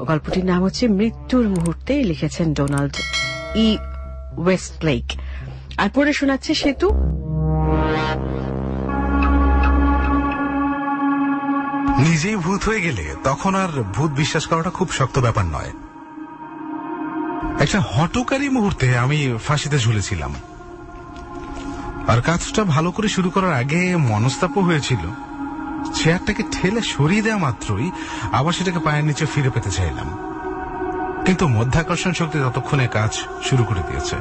গল্পটির নাম হচ্ছে মৃত্যুর মুহূর্তে, লিখেছেন ডোনাল্ড ই ওয়েস্টলেক। আর পড়ে শোনাচ্ছে সেতু। নিজেই ভূত হয়ে গেলে তখন আর ভূত বিশ্বাস করাটা খুব শক্ত ব্যাপার নয়। একটা হঠকারী মুহূর্তে আমি ফাঁসিতে ঝুলেছিলাম, আর কাজটা ভালো করে শুরু করার আগে মনস্তাপ হয়েছিল। চেয়ারটাকে ঠেলে সরিয়ে দেওয়া মাত্রই আবার সেটাকে পায়ের নিচে ফিরে পেতে চাইলাম, কিন্তু মধ্যাকর্ষণ শক্তি ততক্ষণে কাজ শুরু করে দিয়েছে।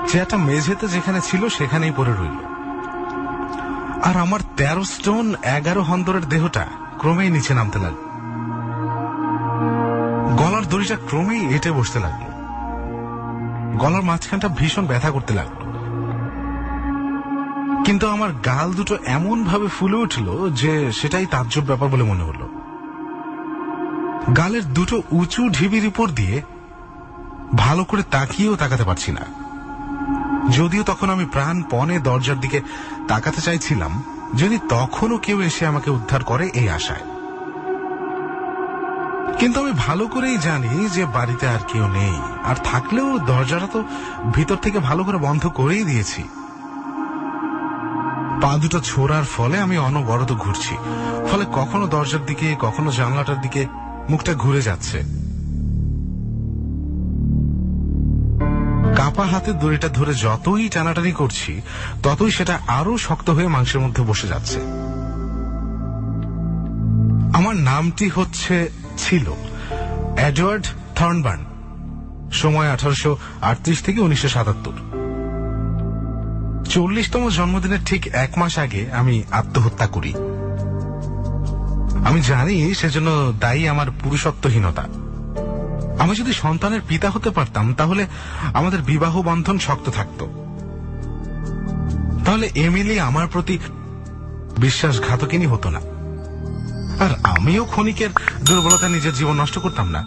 চেয়ারটা মেঝেতে যেখানে ছিল সেখানেই পড়ে রইল, আর আমার 13 স্টোন 11 হন্দরের দেহটা ক্রমেই নিচে নামতে লাগলো। গলার দড়িটা ক্রমেই এঁটে বসতে লাগলো, গলার মাঝখানটা ভীষণ ব্যথা করতে লাগলো, কিন্তু আমার গাল দুটো এমন ভাবে ফুলে উঠল যে সেটাই তাজ্জব ব্যাপার বলে মনে হলো। গালের দুটো উঁচু ঢিবির উপর দিয়ে ভালো করে তাকিয়েও তাকাতে পারছি না, যদিও তখন আমি প্রাণপণে দরজার দিকে তাকাতে চাইছিলাম, যদি তখনও কেউ এসে আমাকে উদ্ধার করে এই আশায়। কিন্তু আমি ভালো করেই জানি যে বাড়িতে আর কেউ নেই, আর থাকলেও দরজাটা তো ভিতর থেকে ভালো করে বন্ধ করেই দিয়েছি। পা দুটো ছোড়ার ফলে আমি অনবরত ঘুরছি, ফলে কখনো দরজার দিকে কখনো জানলাটার দিকে মুখটা ঘুরে যাচ্ছে। কাপা হাতে দড়িটা ধরে যতই টানাটানি করছি ততই সেটা আরো শক্ত হয়ে মাংসের মধ্যে বসে যাচ্ছে। আমার নামটি ছিল এডওয়ার্ড থর্নবার্ন, সময় 1838 থেকে 1977। 40তম জন্মদিনের ঠিক 1 মাস আগে আমি আত্মহত্যা করি। আমি জানি সেজন্য দায়ী আমার পুরুষত্বহীনতা। আমি যদি সন্তানের পিতা হতে পারতাম তাহলে আমাদের বিবাহ বন্ধন শক্ত থাকত, তাহলে এমিলি আমার প্রতি বিশ্বাসঘাতকিনী হতো না, আর আমিও ক্ষণিকের দুর্বলতা নিজের জীবন নষ্ট করতাম না।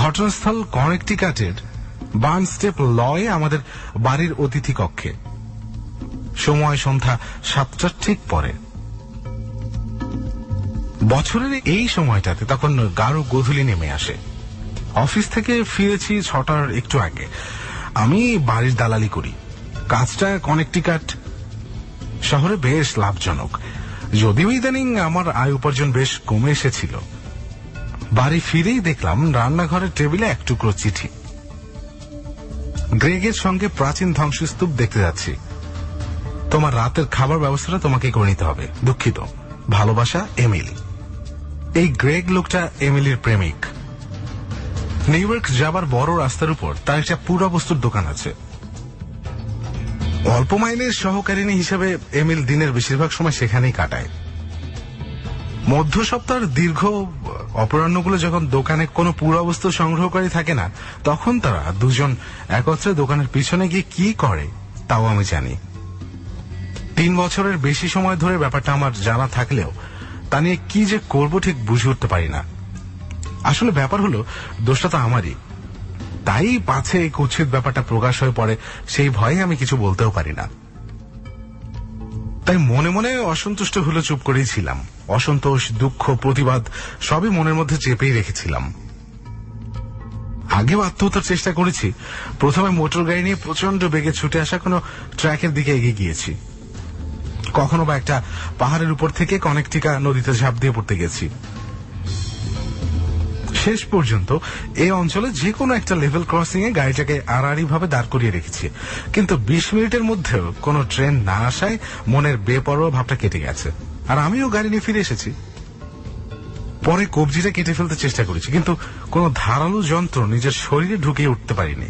ঘটনাস্থল কনেকটিকাটের বার্নস্টেপ লয়ে আমাদের বাড়ির অতিথি কক্ষে। সময় সন্ধ্যা 7টার ঠিক পরে। বছরের এই সময়টাতে তখন গাঢ় গোধূলি নেমে আসে। অফিস থেকে ফিরেছি 6টার একটু আগে। আমি বাড়ির দালালি করি। কাজটা কনেকটিকাট শহরে বেশ লাভজনক, যদিও ইদানিং আমার আয় উপার্জন বেশ কমে এসেছিল। বাড়ি ফিরেই দেখলাম রান্নাঘরের টেবিলে এক টুকরো চিঠি। গ্রেগের সঙ্গে প্রাচীন ধ্বংসস্তূপ দেখতে যাচ্ছি। তোমার রাতের খাবার ব্যবস্থাটা তোমাকে করে নিতে হবে। দুঃখিত, ভালোবাসা, এমিলি। এই গ্রেগ লোকটা এমিলির প্রেমিক। নিউ ইয়র্ক যাবার বড় রাস্তার উপর তার একটা পুরাবস্তুর দোকান আছে। অল্প মাইনের সহকারিণী হিসেবে এমিল দিনের বেশিরভাগ সময় সেখানেই কাটায়। মধ্য সপ্তাহের দীর্ঘ অপরাহ্নগুলো যখন দোকানে কোনো পুরাবস্তু সংগ্রহকারী থাকে না, তখন তারা দুজন একত্রে দোকানের পিছনে গিয়ে কি করে তাও আমি জানি। 3 বছরের বেশি সময় ধরে ব্যাপারটা আমার জানা থাকলেও তা নিয়ে কি যে করব ঠিক বুঝে উঠতে পারি না। আসলে ব্যাপার হলো, দোষটা তো আমারই। তাই পাছে এই কুৎসিত ব্যাপারটা প্রকাশ হয়ে পড়ে সেই ভয়ে আমি কিছু বলতেও পারি না। তাই মনে মনে অসন্তুষ্ট হলে চুপ করেই ছিলাম। অসন্তোষ, দুঃখ, প্রতিবাদ সবই মনের মধ্যে চেপেই রেখেছিলাম। আগেও আত্মহত্যার চেষ্টা করেছি। প্রথমে মোটর গাড়ি নিয়ে প্রচন্ড বেগে ছুটে আসা কোনো ট্র্যাকের দিকে এগিয়ে গিয়েছি। কখনো বা একটা পাহাড়ের উপর থেকে কনেকটিকা নদীতে ঝাঁপ দিয়ে পড়তে গেছি। শেষ পর্যন্ত এই অঞ্চলে যে কোনো একটা লেভেল ক্রসিং এ গাড়িটাকে আড়াআড়ি ভাবে দাঁড় করিয়ে রেখেছি, কিন্তু 20 মিনিটের মধ্যেও কোনো ট্রেন না আসায় মনের বেপরোয়া ভাবটা কেটে গেছে, আর আমিও গাড়ি নিয়ে ফিরে এসেছি। পরে কবজিটা কেটে ফেলতে চেষ্টা করেছি, কিন্তু কোনো ধারালো যন্ত্র নিজের শরীরে ঢুকিয়ে উঠতে পারিনি।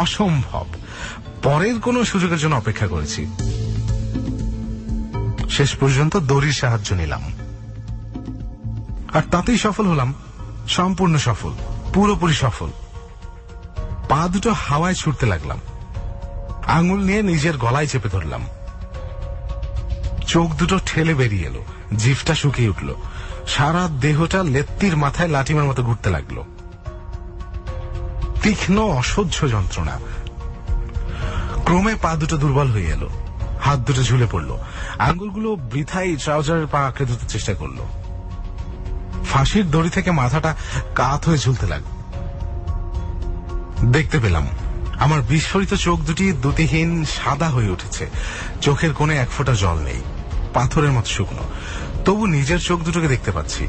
অসম্ভব। পরের কোনো সুযোগের জন্য অপেক্ষা করেছি। শেষ পর্যন্ত দড়ির সাহায্য নিলাম, আর তাতেই সফল হলাম। সম্পূর্ণ সফল, পুরোপুরি সফল। পা দুটো হাওয়ায় ছুটতে লাগলাম। আঙুল নিয়ে নিজের গলায় চেপে ধরলাম। চোখ দুটো ঠেলে বেরিয়ে এলো, জিভটা শুকিয়ে উঠল, সারা দেহটা লেত্তির মাথায় লাঠিমার মতো ঘুরতে লাগলো। তীক্ষ্ণ অসহ্য যন্ত্রণা। ক্রমে পা দুটো দুর্বল হয়ে এলো, হাত দুটো ঝুলে পড়লো, আঙ্গুলগুলো বৃথাই ট্রাউজারের পা আঁকড়ে ধরতে চেষ্টা করলো। ফাঁসির দড়ি থেকে মাথাটা কাত হয়ে ঝুলতে লাগলো। দেখতে পেলাম আমার বিস্ফোরিত চোখ দুটি দ্যুতিহীন সাদা হয়ে উঠেছে। চোখের কোণে এক ফোঁটা জল নেই, পাথরের মতো শুকনো। তবু নিজের চোখ দুটোকে দেখতে পাচ্ছি।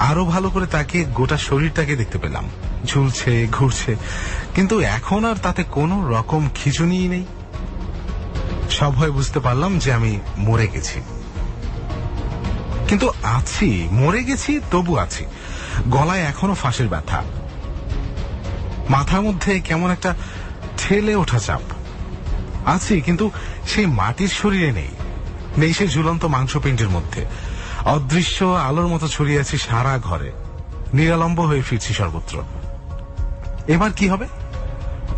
আরো ভালো করে তাকিয়ে গোটা শরীরটাকে দেখতে পেলাম, ঝুলছে, ঘুরছে, কিন্তু এখন আর তাতে কোনো রকম খিঁচুনিই নেই। সব হয়ে বুঝতে পারলাম যে আমি মরে গেছি। কিন্তু আছি, মরে গেছি তবু আছি। গলায় এখনো ফাঁসির ব্যথা, মাথার মধ্যে কেমন একটা ঠেলে ওঠা চাপ। আছি, কিন্তু সেই মাটির শরীরে নেই, নেই সেই ঝুলন্ত মাংসপিণ্ডের মধ্যে। অদৃশ্য আলোর মতো ছড়িয়ে আছি সারা ঘরে, নিরালম্ব হয়ে ফিরছি সর্বত্র। এবার কি হবে?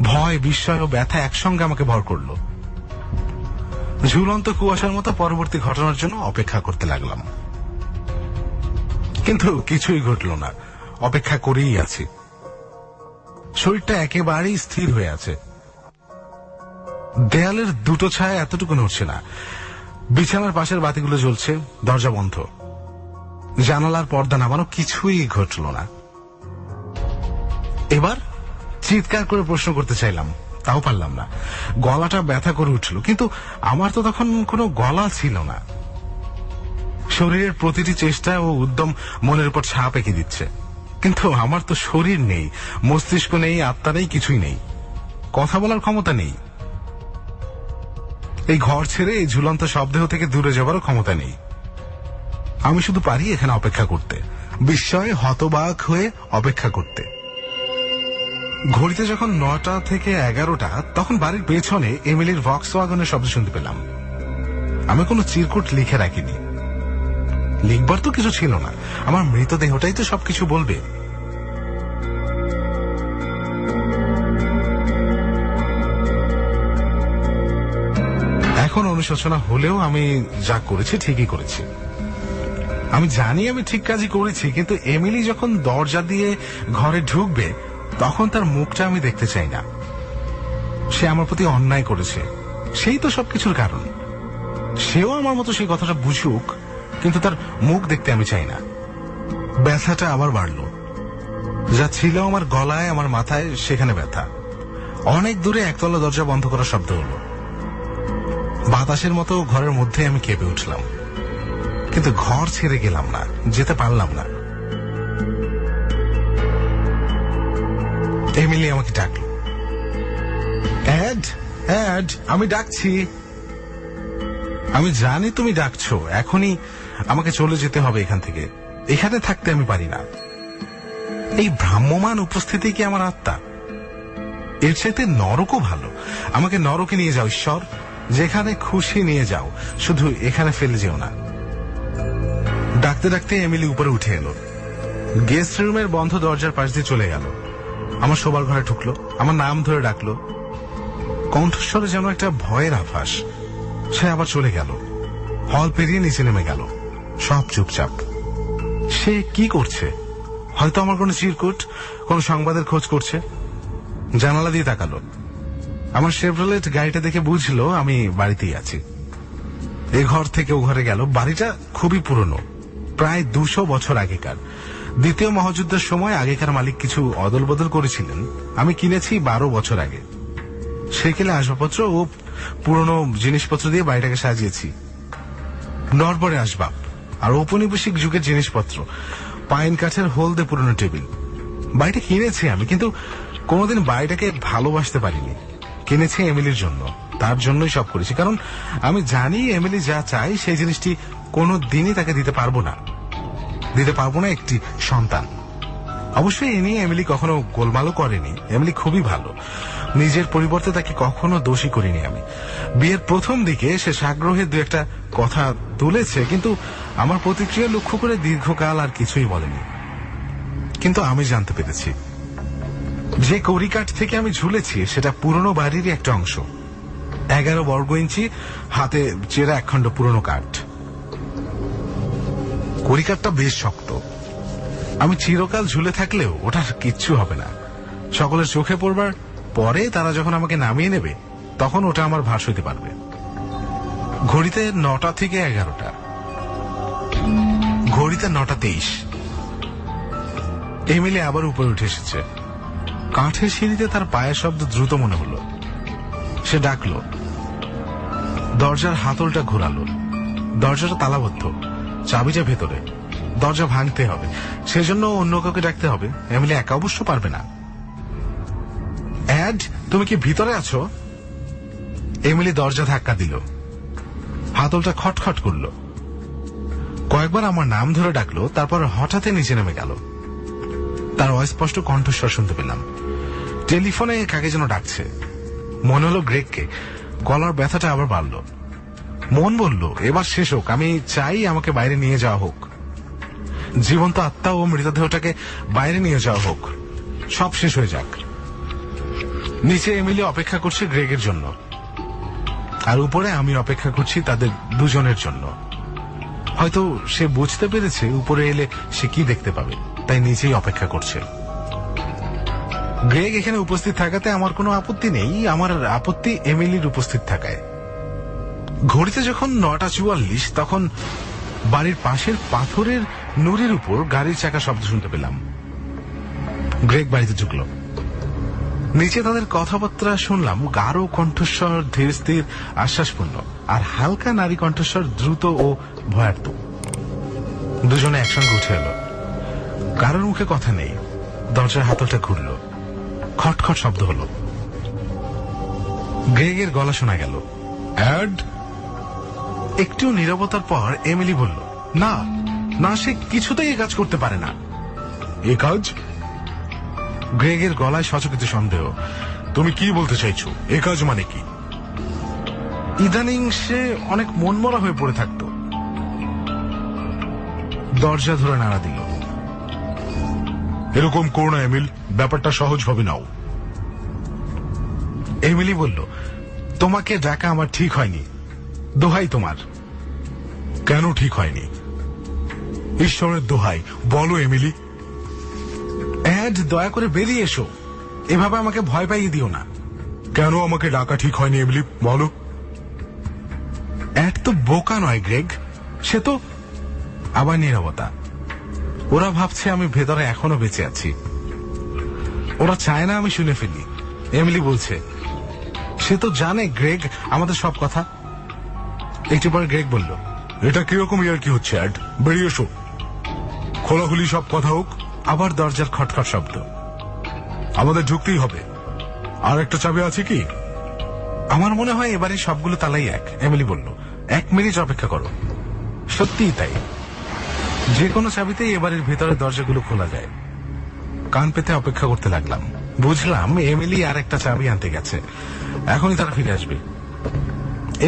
ভয়, বিস্ময় ও ব্যথা একসঙ্গে আমাকে ভর করলো। ঝুলন্ত কুয়াশার মতো পরবর্তী ঘটনার জন্য অপেক্ষা করতে লাগলাম, কিন্তু কিছুই ঘটল না। অপেক্ষা করেই আছি। শরীরটা একেবারেই স্থির হয়ে আছে। দেয়ালের দুটো ছায়া এতটুকু নড়ছে না। বিছানার পাশের বাতিগুলো জ্বলছে, দরজা বন্ধ, জানালার পর্দা নামানো, কিছুই ঘটল না। এবার চিৎকার করে প্রশ্ন করতে চাইলাম, তাও পারলাম না। গলাটা ব্যথা করে উঠল, কিন্তু আমার তো তখন কোনো গলা ছিল না। শরীরের প্রতিটি চেষ্টা ও উদ্যম মনের উপর ছাপ এঁকে দিচ্ছে, কিন্তু আমার তো শরীর নেই, মস্তিষ্ক নেই, আত্মা নেই, কিছুই নেই। কথা বলার ক্ষমতা নেই। এই ঘর ছেড়ে এই ঝুলন্ত শবদেহ থেকে দূরে যাওয়ারও ক্ষমতা নেই। আমি শুধু পারি এখানে অপেক্ষা করতে, বিস্ময়ে হতবাক হয়ে অপেক্ষা করতে। ঘড়িতে যখন 9টা থেকে 11টা, তখন বাড়ির পেছনে এমিলির ভক্সওয়াগনের শব্দ শুনতে পেলাম। আমি কোনো চিরকুট লিখে রাখিনি, লিখবার তো কিছু ছিল না। আমার মৃতদেহটাই তো সবকিছু বলবে। এখন অনুশোচনা হলেও আমি যা করেছি ঠিকই করেছি। আমি জানি আমি ঠিক কাজই করেছি, কিন্তু এমিলি যখন দরজা দিয়ে ঘরে ঢুকবে তখন তার মুখটা আমি দেখতে চাই না। সে আমার প্রতি অন্যায় করেছে, সেই তো সবকিছুর কারণ। সেও আমার মতো সেই কথাটা বুঝুক, কিন্তু তার মুখ দেখতে আমি চাই না। ব্যথাটা আবার বাড়ল। যা ছিল আমার গলায়, আমার মাথায়, সেখানে ব্যথা। অনেক দূরে একতলা দরজা বন্ধ করার শব্দ হলো। বাতাসের মতো ঘরের মধ্যে আমি কেঁপে উঠলাম, কিন্তু ঘর ছেড়ে গেলাম না, যেতে পারলাম না। এমিলি আমাকে ডাকলো, এড, এড, আমি ডাকছি। আমি জানি তুমি ডাকছো, এখনই আমাকে চলে যেতে হবে এখান থেকে। এখানে থাকতে আমি পারি না। এই ভ্রাম্যমান উপস্থিতি কি আমার আত্মা? এর চাইতে নরকও ভালো। আমাকে নরকে নিয়ে যাও ঈশ্বর, যেখানে খুশি নিয়ে যাও, শুধু এখানে ফেলে যেও না। ডাকতে ডাকতে এমিলি উপরে উঠে এলো, গেস্ট রুমের বন্ধ দরজার পাশ দিয়ে চলে গেল। আমার শোবার ঘরে ঢুকলো, আমার নাম ধরে ডাকলো, কণ্ঠস্বরে যেন একটা ভয়ের আভাস। সে আবার চলে গেল, হল পেরিয়ে নিচে নেমে গেল। সব চুপচাপ। সে কি করছে? হয়তো আমার কোনো চিরকুট, কোন সংবাদের খোঁজ করছে। জানালা দিয়ে তাকালো, আমার শেভরলেট গাড়িটা দেখে বুঝলো আমি বাড়িতেই আছি। এ ঘর থেকে ও ঘরে গেল। বাড়িটা খুবই পুরনো, প্রায় 200 বছর আগেকার। দ্বিতীয় মহাযুদ্ধের সময় আগেকার মালিক কিছু অদল বদল করেছিলেন। আমি কিনেছি 12 বছর আগে। সেকেলে আসবাবপত্র ও পুরনো জিনিসপত্র দিয়ে বাড়িটাকে সাজিয়েছি। নড়বড়ে আসবাব আর ঔপনিবেশিক যুগের জিনিসপত্র, পাইন কাঠের হলদে পুরনো টেবিল। বাড়িটা কিনেছি আমি, কিন্তু কোনোদিন বাড়িটাকে ভালোবাসতে পারিনি। কিনেছি এমিলির জন্য, তার জন্যই সব করেছি। কারণ আমি জানি এমিলি যা চাই সেই জিনিসটি কোনো দিনই তাকে দিতে পারবো না। একটি সন্তান। অবশ্যই এ নিয়ে এমিলি কখনো গোলমালও করেনি। এমিলি খুবই ভালো। নিজের পরিবর্তে তাকে কখনো দোষী করিনি আমি। বিয়ের প্রথম দিকে সে সাগ্রহে দু একটা কথা তুলেছে, কিন্তু আমার প্রতিক্রিয়া লক্ষ্য করে দীর্ঘকাল আর কিছুই বলেনি। কিন্তু আমি জানতে পেরেছি, যে কড়িকাঠ থেকে আমি ঝুলেছি সেটা পুরনো বাড়িরই একটা অংশ। 11 বর্গ ইঞ্চি হাতে চেরা একখণ্ড পুরনো কাঠ। কড়িকাঠটা বেশ শক্ত। আমি চিরকাল ঝুলে থাকলেও ওটার কিচ্ছু হবে না। সকলের চোখে পড়বার পরে তারা যখন আমাকে নামিয়ে নেবে তখন ওটা আমার ভার সইতে পারবে। ঘড়িতে 9টা থেকে 11টা, ঘড়িতে 9টা 23। এমিলি আবার উপরে উঠে এসেছে। কাঠের সিঁড়িতে তার পায়ের শব্দ দ্রুত মনে হলো। সে ডাকলো, দরজার হাতলটা ঘোরালো। দরজাটা তালাবদ্ধ, চাবিটা ভেতরে। দরজা ভাঙতে হবে, সেজন্য অন্য কাউকে ডাকতে হবে। এমিলি একা অবশ্য পারবে না। অ্যাড, তুমি কি ভিতরে আছো? এমিলি দরজা ধাক্কা দিল। হাতলটা খটখট করলো। কয়েকবার আমার নাম ধরে ডাকলো, তারপর হঠাৎ নিচে নেমে গেল। তার অস্পষ্ট কণ্ঠস্বর শুনতে পেলাম। টেলিফোনে কাকে যেন ডাকছে। মনে হলো গ্রেগকে। গলার ব্যথাটা আবার বাড়ল। মন বলল, এবার শেষ হোক, আমি চাই আমাকে বাইরে নিয়ে যাওয়া হোক। জীবন্ত আত্মা ও মৃতদেহটাকে বাইরে নিয়ে যাওয়া হোক, সব শেষ হয়ে যাক। নিচে এমিলি অপেক্ষা করছে গ্রেগের জন্য, আর উপরে আমি অপেক্ষা করছি তাদের দুজনের জন্য। হয়তো সে বুঝতে পেরেছে উপরে এলে সে কি দেখতে পাবে, তাই নিচেই অপেক্ষা করছে। গ্রেগ এখানে উপস্থিত থাকাতে আমার কোনো আপত্তি নেই। আমার আপত্তি এমিলির উপস্থিত থাকায়। ঘড়িতে যখন 9:44, তখন বাড়ির পাশের পাথরের নুড়ির উপর গাড়ির চাকা শব্দ শুনতে পেলাম। গ্রেগ বাড়িতে ঢুকল। নিচে তাদের কথাবার্তা শুনলাম, গাঢ় কণ্ঠস্বর ধীর স্থির আশ্বাসপূর্ণ, আর হালকা নারী কণ্ঠস্বর দ্রুত ও ভয়ার্ত। দুজনে একসঙ্গে উঠে এলো। কারোর মুখে কথা নেই। দরজার হাতলটা ঘুরল, খটখট শব্দ হলো। গ্রেগের গলা শোনা গেল, অ্যাড। একটু নীরবতার পর এমিলি বলল, না না, সে কিছুতেই এ কাজ করতে পারে না। এ কাজ? গ্রেগের গলায় সচকিত সন্দেহ। তুমি কি বলতে চাইছো? এ কাজ মানে কি? ইদানিং সে অনেক মনমরা হয়ে পড়ে থাকত। দরজা ধরে নাড়া দিল। এরকম করো না এমিল, ব্যাপারটা সহজভাবে নাও। এমিলি বলল, তোমাকে ডাকা আমার ঠিক হয়নি, দোহাই তোমার। কেন ঠিক হয়নি? ঈশ্বরের দোহাই, বলো এমিলি। অ্যাড, দয়া করে বেরিয়ে এসো, এভাবে আমাকে ভয় পাইয়ে দিও না। কেন আমাকে ডাকা ঠিক হয়নি এমিলি, বলো। অ্যাড তো বোকা নয় গ্রেগ, সে তো। আবার নীরবতা। ওরা ভাবছে আমি ভেতরে এখনো বেঁচে আছি। ওরা চায় না আমি শুনে ফেলি। এমিলি বলছে, সে তো জানে গ্রেগ আমাদের সব কথা। একটু পরে গ্রেগ বলল, এটা কিরকম ইয়ার কি হচ্ছে অ্যাড, বেরিয়ে এসো, খোলাখুলি সব কথা হোক। আবার দরজার খটখট শব্দ। আমাদের ঢুকতেই হবে। আর একটা চাবি আছে কি? আমার মনে হয় এবারে সবগুলো তালাই এক, এমিলি বলল। 1 মিনিট অপেক্ষা করো। সত্যিই তাই, যে কোনো চাবিতেই এবারের ভেতরের দরজাগুলো খোলা যায়। কান পেতে অপেক্ষা করতে লাগলাম। বুঝলাম এমিলি আর একটা চাবি আনতে গেছে, এখনই তারা ফিরে আসবে।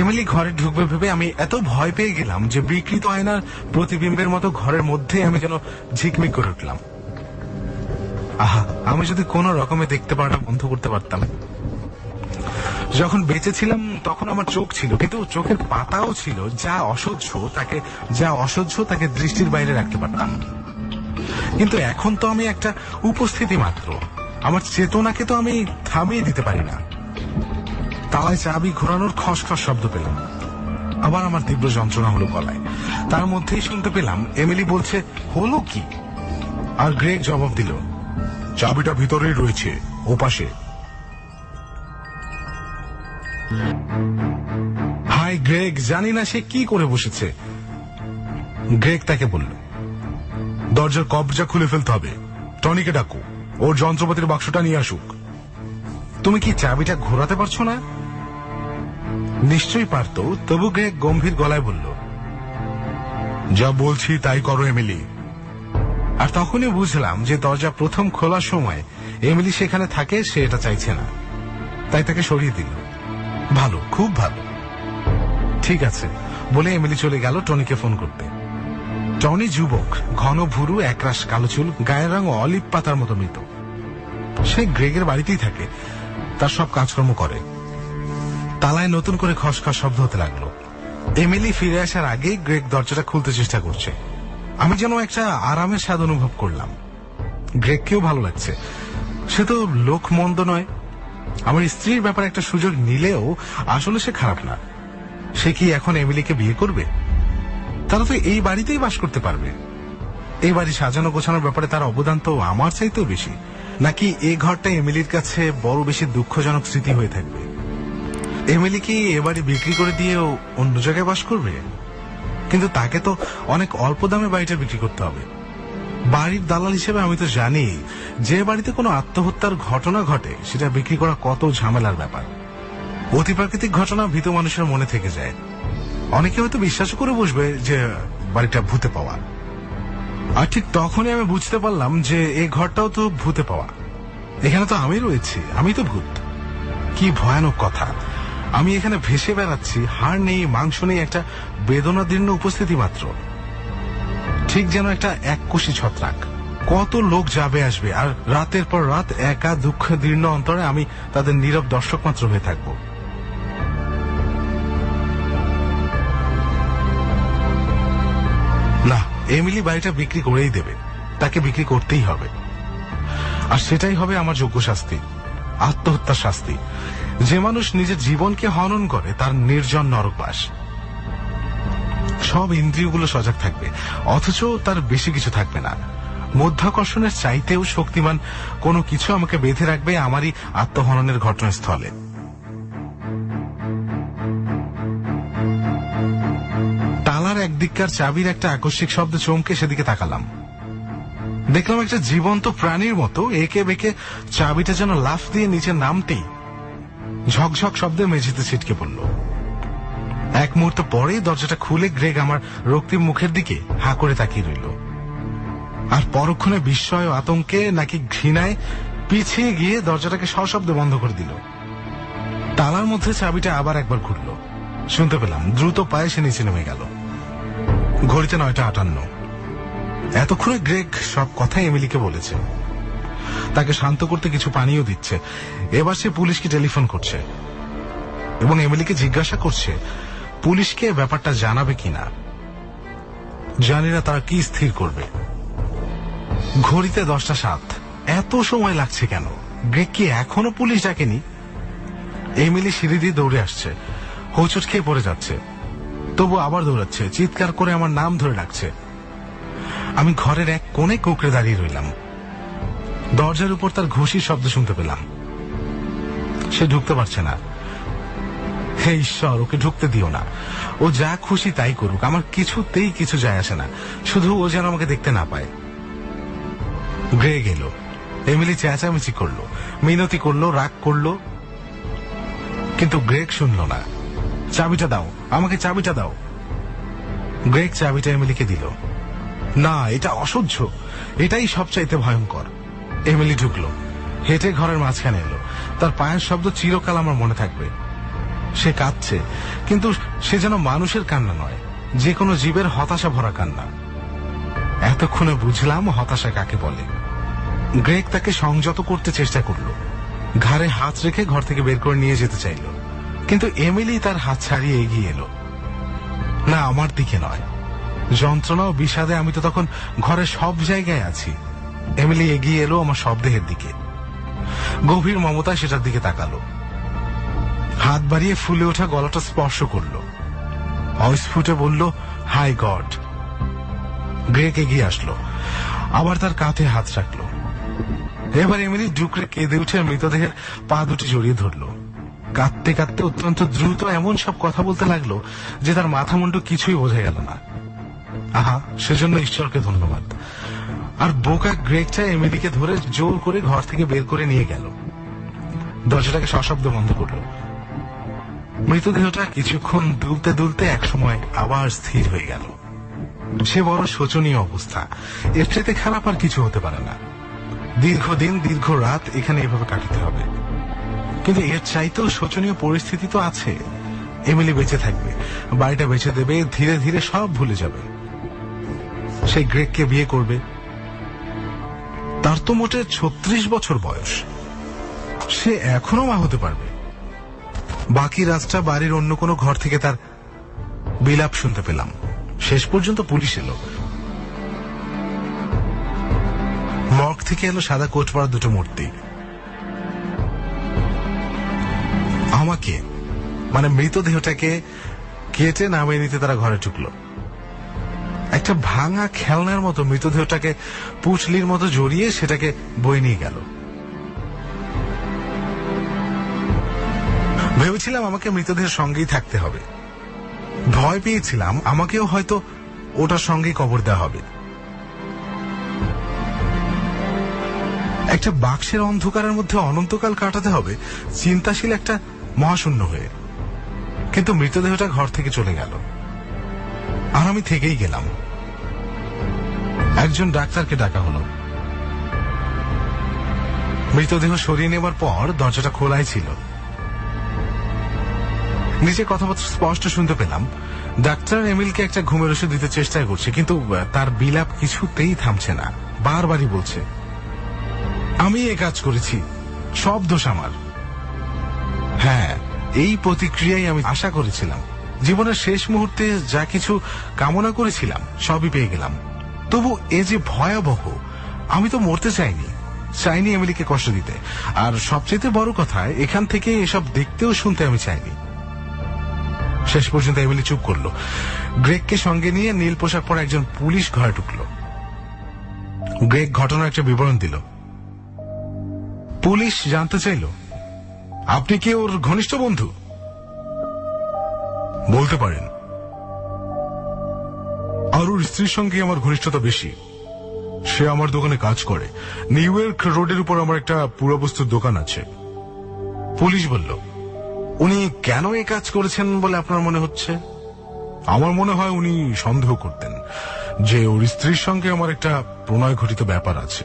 এমিলি ঘরে ঢুকবে ভেবে আমি এত ভয় পেয়ে গেলাম যে বিকৃত আয়নার প্রতিবিম্বের মতো ঘরের মধ্যে আমি যেন ঝিকমিক করে উঠলাম। আহা, আমি যদি কোনো রকমে দেখতে পারাটা বন্ধ করতে পারতাম। যখন বেঁচে ছিলাম তখন আমার চোখ ছিল, কিন্তু চোখের পাতাও ছিল। যা অসহ্য তাকে দৃষ্টির বাইরে রাখতে পারতাম। কিন্তু এখন তো আমি একটা উপস্থিতি মাত্র। আমার চেতনাকে তো আমি থামিয়ে দিতে পারি না। তালায় চাবি ঘোরানোর খসখস শব্দ পেলাম। আবার আমার তীব্র যন্ত্রণা হলো গলায়। তার মধ্যেই শুনতে পেলাম এমিলি বলছে, হলো কি? আর গ্রেগ জবাব দিল, চাবিটা ভিতরেই রয়েছে, ও পাশে। হাই গ্রেগ, জানি না সে কি করে বসেছে। গ্রেগ তাকে বলল, দরজার কবজা খুলে ফেলতে হবে। টনিকে ডাকো, ওর যন্ত্রপাতির বাক্সটা নিয়ে আসুক। তুমি কি চাবিটা ঘোরাতে পারছো না? নিশ্চয়ই পারতো, তবু গ্রেগ গম্ভীর গলায় বলল, যা বলছি তাই করো এমিলি। আর তখনই বুঝলাম যে দরজা প্রথম খোলার সময় এমিলি সেখানে থাকে, সে এটা চাইছে না, তাই তাকে সরিয়ে দিল। ভালো, খুব ভালো। ঠিক আছে বলে এমিলি চলে গেল টনিকে ফোন করতে। টনি যুবক, ঘন ভুরু, একরাশ কালো চুল, গায়ের রং অলিভ পাতার মতো মৃত। সে গ্রেগের বাড়িতেই থাকে, তার সব কাজকর্ম করে। তালায় নতুন করে খসখস শব্দ হতে লাগলো। এমিলি ফিরে আসার আগেই গ্রেগ দরজাটা খুলতে চেষ্টা করছে। আমি যেন একটা আরামের স্বাদ অনুভব করলাম। গ্রেগকেও ভালো লাগছে, সে তো লোক মন্দ নয়। আমার স্ত্রীর ব্যাপারে একটা সুযোগ নিলেও আসলে সে খারাপ না। সে কি এখন এমিলিকে বিয়ে করবে? তারা তো এই বাড়িতেই বাস করতে পারবে। এই বাড়ি সাজানো গোছানোর ব্যাপারে তার অবদান তো আমার চাইতেও বেশি, নাকি এই ঘরটা এমিলির কাছে বড় বেশি দুঃখজনক স্মৃতি হয়ে থাকবে? এমিলি কি এ বাড়ি বিক্রি করে দিয়েও অন্য জায়গায় বাস করবে? কিন্তু তাকে তো অনেক অল্প দামে বাড়িটা বিক্রি করতে হবে। বাড়ির দালাল হিসেবে আমি তো জানি যে বাড়িতে কোনো আত্মহত্যার ঘটনা ঘটে সেটা বিক্রি করা কত ঝামেলার ব্যাপার। অতিপ্রাকৃতিক ঘটনা ভীত মানুষের মনে থেকে যায়। অনেকে হয়তো বিশ্বাস করে বসবে যে বাড়িটা ভূতে পাওয়া। আর ঠিক তখনই আমি বুঝতে পারলাম যে এই ঘরটাও তো ভূতে পাওয়া। এখানে তো আমি রয়েছি, আমি তো ভূত। কি ভয়ানক কথা! আমি এখানে ভেসে বেড়াচ্ছি, হাড় নেই, মাংস নেই, একটা বেদনাদীর্ণ উপস্থিতি মাত্র। ঠিক যেন একটা এককোষী ছত্রাক। কত লোক যাবে আসবে, আর রাতের পর রাত একা দুঃখ দীর্ণ অন্তরে আমি তাদের নীরব দর্শক মাত্র হয়ে থাকবো। না, এমিলি বাড়িটা বিক্রি করেই দেবে। তাকে বিক্রি করতেই হবে। আর সেটাই হবে আমার যোগ্য শাস্তি, আত্মহত্যার শাস্তি। যে মানুষ নিজের জীবনকে হনন করে তার নির্জন নরকবাস। সব ইন্দ্রিয়গুলো সজাগ থাকবে, অথচ তার বেশি কিছু থাকবে না। মধ্যাকর্ষণের চাইতেও শক্তিমান কোনো কিছু আমাকে বেঁধে রাখবে আমারই আত্মহননের ঘটনাস্থলে। তালার একদিককার চাবির একটা আকস্মিক শব্দ চমকে সেদিকে তাকালাম। দেখলাম একটা জীবন্ত প্রাণীর মতো একে বেঁকে চাবিটা যেন লাফ দিয়ে নিচে নামতেই ঝকঝক শব্দে মেঝেতে ছিটকে পড়ল। এক মুহূর্ত পরেই দরজাটা খুলে গ্রেগ আমার রক্তিম মুখের দিকে হাঁ করে তাকিয়ে রইল। আর পরক্ষণে বিস্ময়, আতঙ্কে নাকি ঘৃণায় পিছিয়ে গিয়ে দরজাটাকে সশব্দে বন্ধ করে দিল। তালার মধ্যে চাবিটা আবার একবার ঘুরল। শুনতে পেলাম দ্রুত পায়ে সে নিচে নেমে গেল। ঘড়িতে 9:58। এতক্ষণে গ্রেগ সব কথা এমিলিকে বলেছে। তাকে শান্ত করতে কিছু পানিও দিচ্ছে। এবার সে পুলিশকে টেলিফোন করছে এবং এমিলিকে জিজ্ঞাসা করছে পুলিশকে ব্যাপারটা জানাবে কিনা। জানি না তারা কি স্থির করবে। ঘড়িতে 10:07। এত সময় লাগছে কেন? গ্রেগ কি এখনো পুলিশ ডাকেনি? এমিলি সিঁড়ি দিয়ে দৌড়ে আসছে, হোঁচট খেয়ে পড়ে যাচ্ছে, তবু আবার দৌড়াচ্ছে, চিৎকার করে আমার নাম ধরে ডাকছে। আমি ঘরের এক কোণে কুঁকড়ে দাঁড়িয়ে রইলাম। দরজার উপর তার ঘুষির শব্দ শুনতে পেলাম। সে ঢুকতে পারছে না। হে ঈশ্বর, ওকে ঢুকতে দিও না। ও যা খুশি তাই করুক, আমার কিছুতেই কিছু যায় আসে না। শুধু ও যেন আমাকে দেখতে না পায়। গ্রেগ এলো। এমিলি চেঁচামেচি করলো, মিনতি করলো, রাগ করলো, কিন্তু গ্রেগ শুনল না। চাবিটা দাও, আমাকে চাবিটা দাও। গ্রেগ চাবিটা এমিলিকে দিল। না, এটা অসহ্য, এটাই সবচাইতে ভয়ঙ্কর। এমিলি ঢুকলো, হেঁটে ঘরের মাঝখানে এলো। তার পায়ের শব্দ চিরকাল আমার মনে থাকবে। সে কাঁদছে, কিন্তু সে যেন মানুষের কান্না নয়, যে কোনো জীবের হতাশা ভরা কান্না। এতক্ষণে বুঝলাম হতাশা কাকে বলে। গ্রেগ তাকে সংযত করতে চেষ্টা করলো, ঘাড়ে হাত রেখে ঘর থেকে বের করে নিয়ে যেতে চাইল, কিন্তু এমিলি তার হাত ছাড়িয়ে এগিয়ে এলো। না, আমার দিকে নয়। যন্ত্রণা ও বিষাদে আমি তো তখন ঘরের সব জায়গায় আছি। এমিলি এগিয়ে এলো আমার শবদেহের দিকে। গভীর মমতা সেটার দিকে তাকালো, হাত বাড়িয়ে ফুলে ওঠা গলাটা স্পর্শ করলো, অস্ফুটে বলল, হাই গড। গ্রেগ এগিয়ে আসলো, আবার তার কাঁধে হাত রাখলো। এবার এমিলি ডুকরে কেঁদে উঠে মৃতদেহের পা দুটি জড়িয়ে ধরলো। কাঁদতে কাঁদতে অত্যন্ত দ্রুত এমন সব কথা বলতে লাগলো যে তার মাথা মুন্ডু কিছুই বোঝা গেল না। আহা, সেজন্য ঈশ্বরকে ধন্যবাদ। আর বোকা গ্রেগটা এমিলিকে ধরে জোর করে ঘর থেকে বের করে নিয়ে গেল। দরজাটাকে সশব্দ বন্ধ করলো। মৃতদেহটা কিছুক্ষণ দুলতে দুলতে একসময় আবার স্থির হয়ে গেল। সে বড় শোচনীয় অবস্থা। এর চাইতে খারাপ আর কিছু হতে পারে না। দীর্ঘদিন দীর্ঘ রাত এখানে এভাবে কাটাতে হবে। কিন্তু এর চাইতেও শোচনীয় পরিস্থিতি তো আছে। এমিলি বেঁচে থাকবে, বাড়িটা বেঁচে দেবে, ধীরে ধীরে সব ভুলে যাবে। সেই গ্রেগকে বিয়ে করবে। তার তো মোটে 36 বছর বয়স। সে এখনো মা হতে পারবে। বাকি রাতটা বাড়ির অন্য কোনো ঘর থেকে তার বিলাপ শুনতে পেলাম। শেষ পর্যন্ত পুলিশ এলো। মর্গ থেকে এলো সাদা কোট পরা দুটো মূর্তি। আমাকে, মানে মৃতদেহটাকে কেটে নামিয়ে নিতে তারা ঘরে ঢুকলো। একটা ভাঙা খেলনার মতো মৃতদেহটাকে পুঁটলির মতো জড়িয়ে সেটাকে বয়ে নিয়ে গেল। ভেবেছিলাম আমাকে মৃতদেহের সঙ্গেই থাকতে হবে। ভয় পেয়েছিলাম আমাকেও হয়তো ওটার সঙ্গেই কবর দেওয়া হবে। একটা বাক্সের অন্ধকারের মধ্যে অনন্তকাল কাটাতে হবে, চিন্তাশীল একটা মহাশূন্য হয়ে। কিন্তু মৃতদেহটা ঘর থেকে চলে গেল, আর আমি থেকেই গেলাম। একজন ডাক্তারকে ডাকা হলো। মৃতদেহ সরিয়ে নেবার পর দরজাটা খোলাই ছিল। নিচে কথাবার্তা স্পষ্ট শুনতে পেলাম। ডাক্তার এমিলকে একটা ঘুমের ওষুধ দিতে চেষ্টা করছে, কিন্তু তার বিলাপ কিছুতেই থামছে না। বারবারই বলছে, আমি এ কাজ করেছি, সব দোষ আমার। হ্যাঁ, এই প্রতিক্রিয়াই আমি আশা করেছিলাম। জীবনের শেষ মুহূর্তে যা কিছু কামনা করেছিলাম সবই পেয়ে গেলাম। তবু এ যে ভয়াবহ। আমি তো মরতে চাইনি এমিলিকে কষ্ট দিতে, আর সবচেয়ে বড় কথা এখান থেকে এসব দেখতেও শুনতে আমি চাইনি। শেষ পর্যন্ত এমিলি চুপ করলো। গ্রেগকে সঙ্গে নিয়ে নীল পোশাক পরা একজন পুলিশ ঘরে ঢুকলো। গ্রেগ ঘটনার একটা বিবরণ দিল। পুলিশ জানতে চাইল, আপনি কি ওর ঘনিষ্ঠ বন্ধু? বলতে পারেন, আর ওর স্ত্রীর সঙ্গে আমার ঘনিষ্ঠতা বেশি। সে আমার দোকানে কাজ করে। নিউ ইয়র্ক রোডের উপর আমার একটা পুরাবস্তুর দোকান আছে। পুলিশ বলল, উনি কেন এই কাজ করেছেন বলে আপনার মনে হচ্ছে? আমার মনে হয় উনি সন্দেহ করতেন যে ওর স্ত্রীর সঙ্গে আমার একটা প্রণয় ঘটিত ব্যাপার আছে।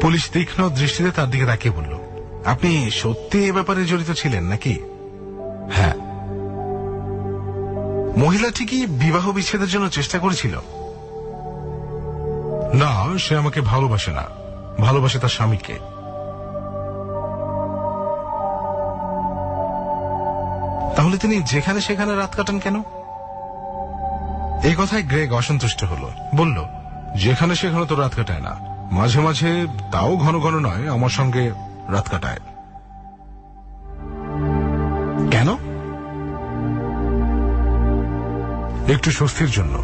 পুলিশ তীক্ষ্ণ দৃষ্টিতে তার দিকে তাকিয়ে বলল, আপনি সত্যি এ ব্যাপারে জড়িত ছিলেন নাকি? হ্যাঁ। মহিলাটি কি বিবাহ বিচ্ছেদের জন্য চেষ্টা করেছিল? না, সে আমাকে ভালোবাসে না, ভালোবাসে তার স্বামীকে। তাহলে তিনি যেখানে সেখানে রাত কাটান কেন? এই কথায় গ্রেগ অসন্তুষ্ট হলো। বলল, যেখানে সেখানে তো রাত কাটায় না, মাঝে মাঝে, তাও ঘন ঘন নয়, আমার সঙ্গে রাত কাটায়। কেন? একটু স্বস্তির জন্য।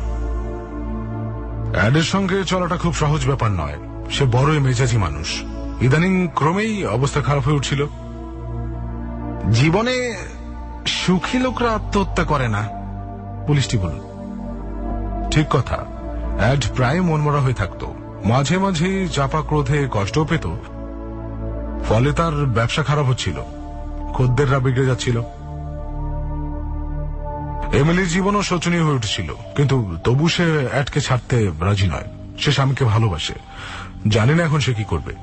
অ্যাডের সঙ্গে চলাটা খুব সহজ ব্যাপার নয়। সে বড়ই মেজাজি মানুষ। ইদানিং ক্রমেই অবস্থা খারাপ হয়ে উঠছিল। জীবনে সুখী লোকরা আত্মহত্যা করে না, পুলিশটি বলল। ঠিক কথা। অ্যাড প্রায় মনমরা হয়ে থাকতো, মাঝে মাঝে চাপা ক্রোধে কষ্টও পেত। ফলে তার ব্যবসা খারাপ হচ্ছিল, খদ্দেররা বিগড়ে যাচ্ছিল। এমিলির জীবনও শোচনীয় হয়ে উঠছিল, কিন্তু তবু সে অ্যাডকে ছাড়তে রাজি নয়। সে স্বামীকে ভালোবাসে। জানি না এখন সে কি করবে।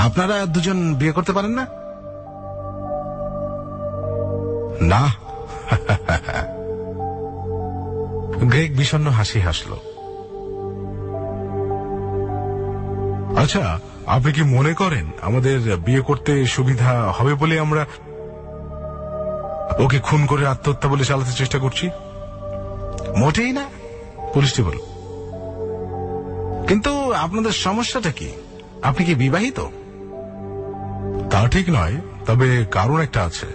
আপনারা দুজন বিয়ে করতে পারেন না? না। গ্রেগ বিষণ্ণ হাসি হাসল। আচ্ছা, আপনি কি মনে করেন আমাদের বিয়ে করতে সুবিধা হবে বলে আমরা ওকে খুন করে আত্মহত্যা বলে চালাতে চেষ্টা করছি? মোটেই না, পুলিশটি বলল। কিন্তু আপনাদের সমস্যাটা কি? আপনি কি বিবাহিত? তা ঠিক নয়, তবে কারণ একটা আছে।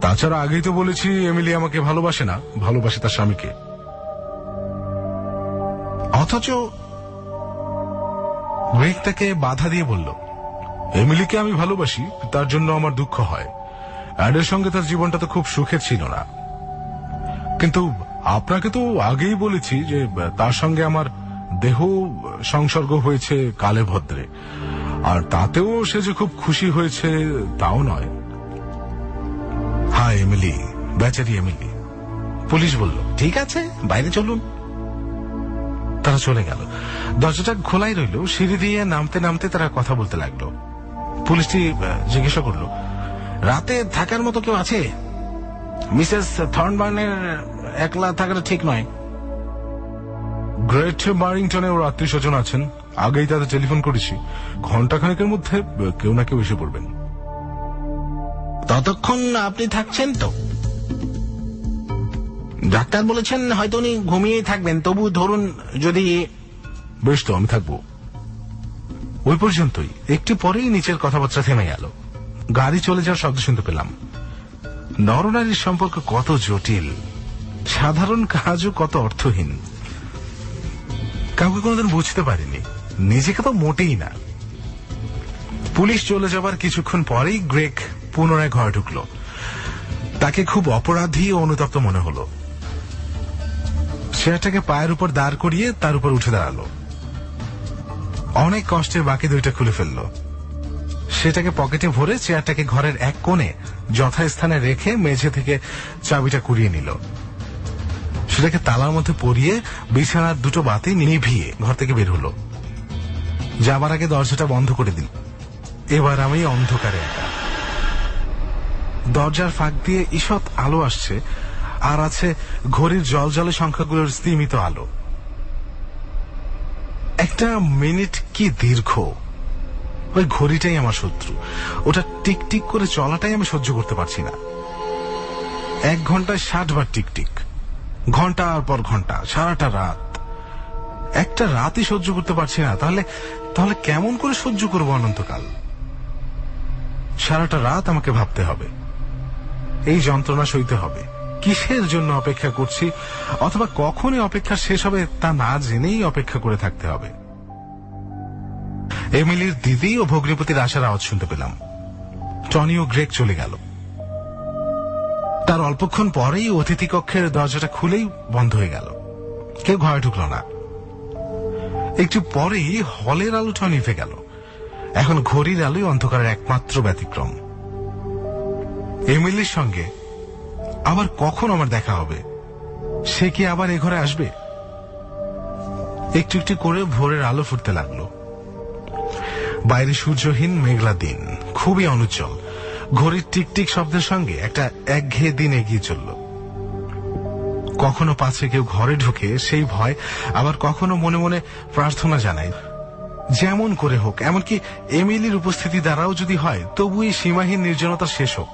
তাছাড়া আগেই তো বলেছি এমিলি আমাকে ভালোবাসে না, ভালোবাসে তার স্বামীকে। অথচ গ্রেগ তাকে বাধা দিয়ে বলল, এমিলিকে আমি ভালোবাসি, তার জন্য আমার দুঃখ হয়। অ্যাডের সঙ্গে তার জীবনটা তো খুব সুখের ছিল না। কিন্তু আপনাকে তো আগেই বলেছি যে তার সঙ্গে আমার দেহ সংসর্গ হয়েছে কালে ভদ্রে, আর তাতেও সে যে খুব খুশি হয়েছে তাও নয়। হায় এমিলি, বেচারি এমিলি, পুলিশ বলল। ঠিক আছে, বাইরে চলুন। তারা চলে গেল। দরজাটা খোলাই রইল। সিঁড়ি দিয়ে নামতে নামতে তারা কথা বলতে লাগলো। পুলিশটি জিজ্ঞাসা করল, রাতে থাকার মতো কেউ আছে? মিসেস থর্নবার্নের একলা থাকাটা ঠিক নয়। গ্রেট বারিংটনে ওর আত্মীয় স্বজন আছেন, আগেই তাদের টেলিফোন করেছি। ঘন্টাখানেকের মধ্যে কেউ না কেউ এসে পড়বেন। ততক্ষণ আপনি থাকছেন তো? ডাক্তার বলেছেন হয়তো উনি ঘুমিয়েই থাকবেন, তবু ধরুন যদি। বেশ, তো আমি থাকবো। ওই পর্যন্তই। একটু পরেই নিচের কথাবার্তা থেমে গেল। গাড়ি চলে যাওয়ার শব্দ শুনতে পেলাম। নরনারীর সম্পর্ক কত জটিল, সাধারণ কাজও কত অর্থহীন। কাউকে কোনোদিন বুঝতে পারিনি, নিজেকে তো মোটেই না। পুলিশ চলে যাবার কিছুক্ষণ পরেই গ্রেগ পুনরায় ঘরে ঢুকলো। তাকে খুব অপরাধী ও অনুতপ্ত মনে হলো। চেয়ারটাকে পায়ের উপর দাঁড় করিয়ে তার উপর উঠে দাঁড়ালো। অনেক কষ্টের বাকি দুইটা খুলে ফেললো। সেটাকে পকেটে ভরে চেয়ারটাকে ঘরের এক কোণে যথাস্থানে রেখে মেঝে থেকে চাবিটা কুড়িয়ে নিল। সেটাকে তালার মধ্যে পরিয়ে বিছানার দুটো বাতি নিভিয়ে ঘর থেকে বের হলো। যাবার আগে দরজাটা বন্ধ করে দিল। এবার আমি অন্ধকারে একা। দরজার ফাঁক দিয়ে ঈষৎ আলো আসছে, আর আছে ঘড়ির জলজলে সংখ্যাগুলোর স্তিমিত আলো। একটা মিনিট কি দীর্ঘ। ওই ঘড়িটাই আমার শত্রু। ওটা টিকটিক করে চলাটাই আমি সহ্য করতে পারছি না। 1 ঘন্টায় 60 বার টিকটিক, ঘন্টার পর ঘন্টা, সারাটা রাত। একটা রাতই সহ্য করতে পারছি না, তাহলে তাহলে কেমন করে সহ্য করবো অনন্তকাল? সারাটা রাত আমাকে ভাবতে হবে, এই যন্ত্রণা সইতে হবে। কিসের জন্য অপেক্ষা করছি, অথবা কখনই অপেক্ষা শেষ হবে তা না জেনেই অপেক্ষা করে থাকতে হবে। এমিলির দিদি ও ভগ্নিপতির আসার আওয়াজ শুনতে পেলাম। টনি ও গ্রেগ চলে গেল। তার অল্পক্ষণ পরেই অতিথি কক্ষের দরজাটা খুলেই বন্ধ হয়ে গেল। কেউ ঘরে ঢুকল না। একটু পরেই হলের আলোটা নিভে গেল। এখন ঘড়ির আলোই অন্ধকারের একমাত্র ব্যতিক্রম। এমিলির সঙ্গে আবার কখন আমার দেখা হবে? সে কি আবার এ ঘরে আসবে? একটু একটু করে ভোরের আলো ফুটতে লাগলো। বাইরে সূর্যহীন মেঘলা দিন, খুবই অনুজ্জ্বল। ঘড়ির টিকটিক শব্দের সঙ্গে একটা একঘেয়ে দিন এগিয়ে চলল। কখনো পাছে কেউ ঘরে ঢুকে সেই ভয়, আবার কখনো মনে মনে প্রার্থনা জানাই যেমন করে হোক, এমনকি এমিলির উপস্থিতি দ্বারাও যদি হয়, তবু এই সীমাহীন নির্জনতা শেষ হোক।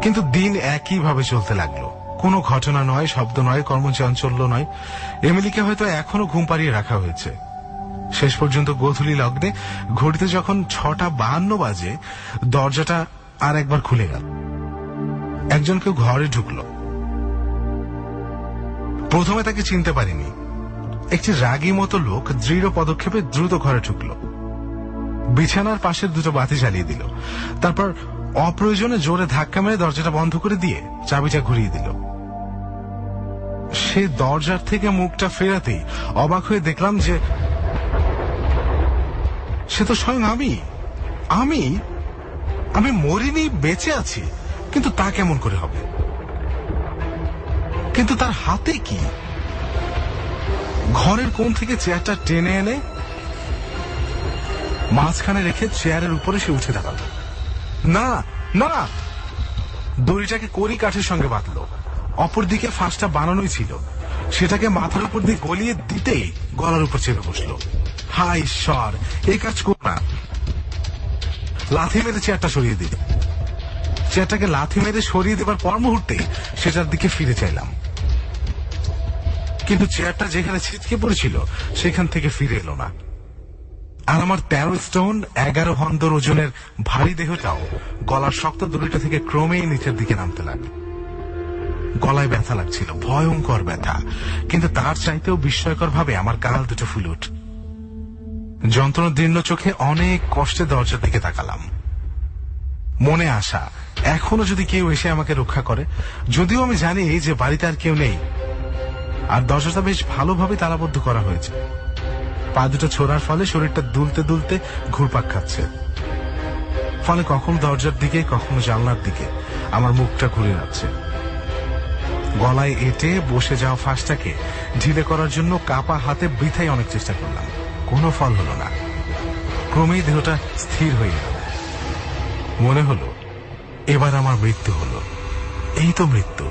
কিন্তু দিন একইভাবে চলতে লাগলো। কোনো ঘটনা নয়, শব্দ নয়, কর্মচাঞ্চল্য নয়। এমিলিকে হয়তো এখনো ঘুম পাড়িয়ে রাখা হয়েছে। শেষ পর্যন্ত গোধূলি লগ্নে ঘড়িতে যখন 6:52 বাজে, দরজাটা আর একবার খুলে গেল। একজন কেউ ঘরে ঢুকলো। প্রথমে তাকে চিনতে পারিনি। একটি রাগী মতো লোক দৃঢ় পদক্ষেপে দ্রুত ঘরে ঢুকলো। বিছানার পাশের দুটো বাতি জ্বালিয়ে দিল। তারপর অপ্রয়োজনে জোরে ধাক্কা মেরে দরজাটা বন্ধ করে দিয়ে চাবিটা ঘুরিয়ে দিল। সে দরজার থেকে মুখটা ফেরাতেই অবাক হয়ে দেখলাম যে সে তো স্বয়ং আমি। আমি আমি মরিনি, বেঁচে আছি। কিন্তু তা কেমন করে হবে? কিন্তু তার হাতে কি? ঘরের কোণ থেকে চেয়ারটা টেনে এনে মাঝখানে রেখে চেয়ারের উপরে সে উঠে দাঁড়ালো। না না, দড়িটাকে কড়ি কাঠের সঙ্গে বাঁধলো। অপরদিকে ফাঁসটা বানানোই ছিল। সেটাকে মাথার উপর দিয়ে গলিয়ে দিতেই গলার উপর চেপে বসলো। হায় ঈশ্বর, এই কাজ কর না। লাথি মেরে চেয়ারটা সরিয়ে দিল। চেয়ারটাকে লাথি মেরে সরিয়ে দেবার পর মুহূর্তেই সেটার দিকে ফিরে চাইলাম, কিন্তু চেয়ারটা যেখানে ছিটকে পড়েছিল সেখান থেকে ফিরে এলো না। আর আমার 13 স্টোন 11 হন্দর ওজনের ভারী দেহটাও গলার শক্ত দড়িটা থেকে ক্রমেই নিচের দিকে নামতে লাগলো। গলায় ব্যথা লাগছিল, ভয়ঙ্কর ব্যথা। কিন্তু তার চাইতেও বিস্ময়কর ভাবে আমার গাল দুটো ফুলে উঠল। যন্ত্রণাদীর্ণ চোখে অনেক কষ্টে দরজার দিকে তাকালাম। মনে আশা, এখনো যদি কেউ এসে আমাকে রক্ষা করে। যদিও আমি জানি যে বাড়িতে আর কেউ নেই, আর দরজাটা বেশ ভালোভাবে তালাবদ্ধ করা হয়েছে। পা দুটো ছোড়ার ফলে শরীরটা দুলতে দুলতে ঘুরপাক খাচ্ছে। ফলে কখনো দরজার দিকে, কখনো জানলার দিকে আমার মুখটা ঘুরে যাচ্ছে। গলায় এঁটে বসে যাওয়া ফাঁসটাকে ঢিলে করার জন্য কাপা হাতে বৃথাই অনেক চেষ্টা করলাম, কোনো ফল হলো না। ক্রমেই দেহটা স্থির হয়ে গেল। মনে হলো এবার আমার মৃত্যু হলো। এই তো মৃত্যু।